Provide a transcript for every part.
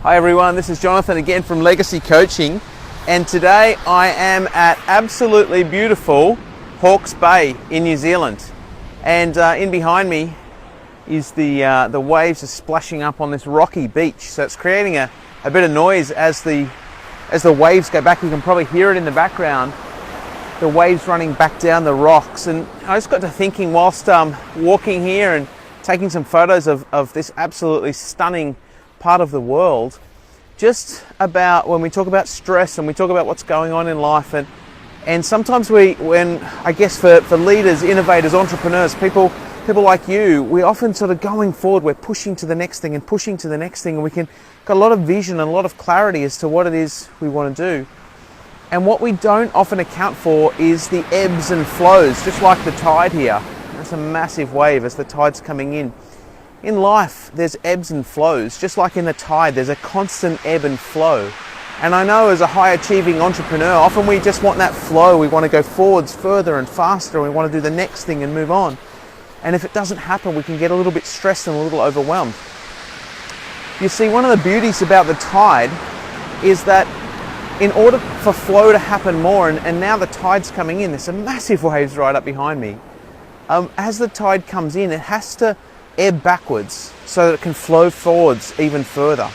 Hi everyone, this is Jonathan again from Legacy Coaching, and today I am at absolutely beautiful Hawke's Bay in New Zealand. And in behind me is the waves are splashing up on this rocky beach, so it's creating a bit of noise as the waves go back. You can probably hear it in the background, the waves running back down the rocks. And I just got to thinking whilst walking here and taking some photos of this absolutely stunning part of the world, just about when we talk about stress and we talk about what's going on in life, and sometimes when I guess for leaders, innovators, entrepreneurs, people like you, we're often sort of going forward, we're pushing to the next thing and pushing to the next thing, and we got a lot of vision and a lot of clarity as to what it is we want to do. And what we don't often account for is the ebbs and flows, just like the tide here. That's a massive wave as the tide's coming in. In life, there's ebbs and flows, just like in the tide, there's a constant ebb and flow. And I know as a high-achieving entrepreneur, often we just want that flow. We want to go forwards further and faster. We want to do the next thing and move on. And if it doesn't happen, we can get a little bit stressed and a little overwhelmed. You see, one of the beauties about the tide is that in order for flow to happen more, and now the tide's coming in, there's some massive waves right up behind me. As the tide comes in, it has to ebb backwards so that it can flow forwards even further.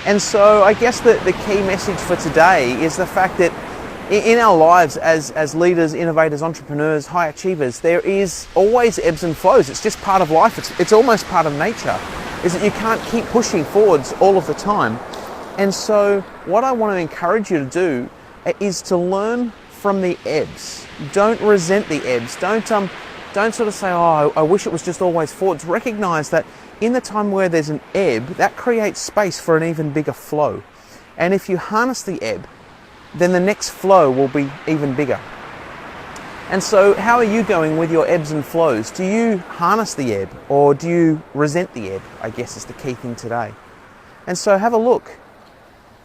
And so I guess the key message for today is the fact that in our lives as leaders, innovators, entrepreneurs, high achievers, there is always ebbs and flows. It's just part of life. It's almost part of nature, is that you can't keep pushing forwards all of the time. And so what I want to encourage you to do is to learn from the ebbs. Don't resent the ebbs. Don't sort of say, oh, I wish it was just always forwards. Recognize that in the time where there's an ebb, that creates space for an even bigger flow. And if you harness the ebb, then the next flow will be even bigger. And so how are you going with your ebbs and flows? Do you harness the ebb or do you resent the ebb? I guess is the key thing today. And so have a look.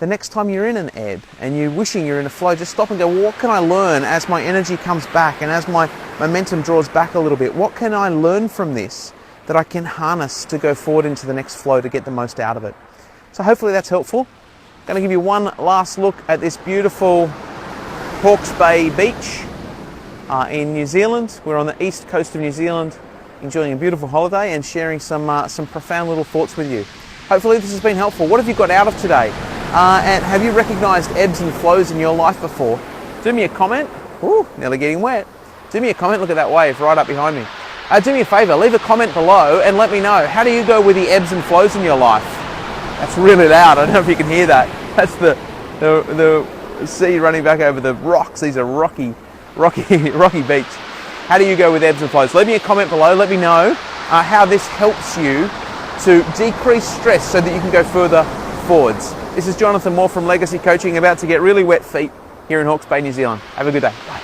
The next time you're in an ebb and you're wishing you're in a flow, just stop and go, well, what can I learn as my energy comes back and as my momentum draws back a little bit? What can I learn from this that I can harness to go forward into the next flow to get the most out of it? So hopefully that's helpful. I'm going to give you one last look at this beautiful Hawke's Bay beach in New Zealand. We're on the east coast of New Zealand, enjoying a beautiful holiday and sharing some profound little thoughts with you. Hopefully this has been helpful. What have you got out of today? And have you recognized ebbs and flows in your life before? Do me a comment. Ooh, nearly getting wet. Do me a comment. Look at that wave right up behind me. Do me a favor, leave a comment below and let me know, how do you go with the ebbs and flows in your life? That's really loud. I don't know if you can hear that. That's the sea running back over the rocks. These are rocky beach. How do you go with ebbs and flows? Leave me a comment below. Let me know how this helps you to decrease stress so that you can go further forwards. This is Jonathan Moore from Legacy Coaching, about to get really wet feet here in Hawke's Bay, New Zealand. Have a good day. Bye.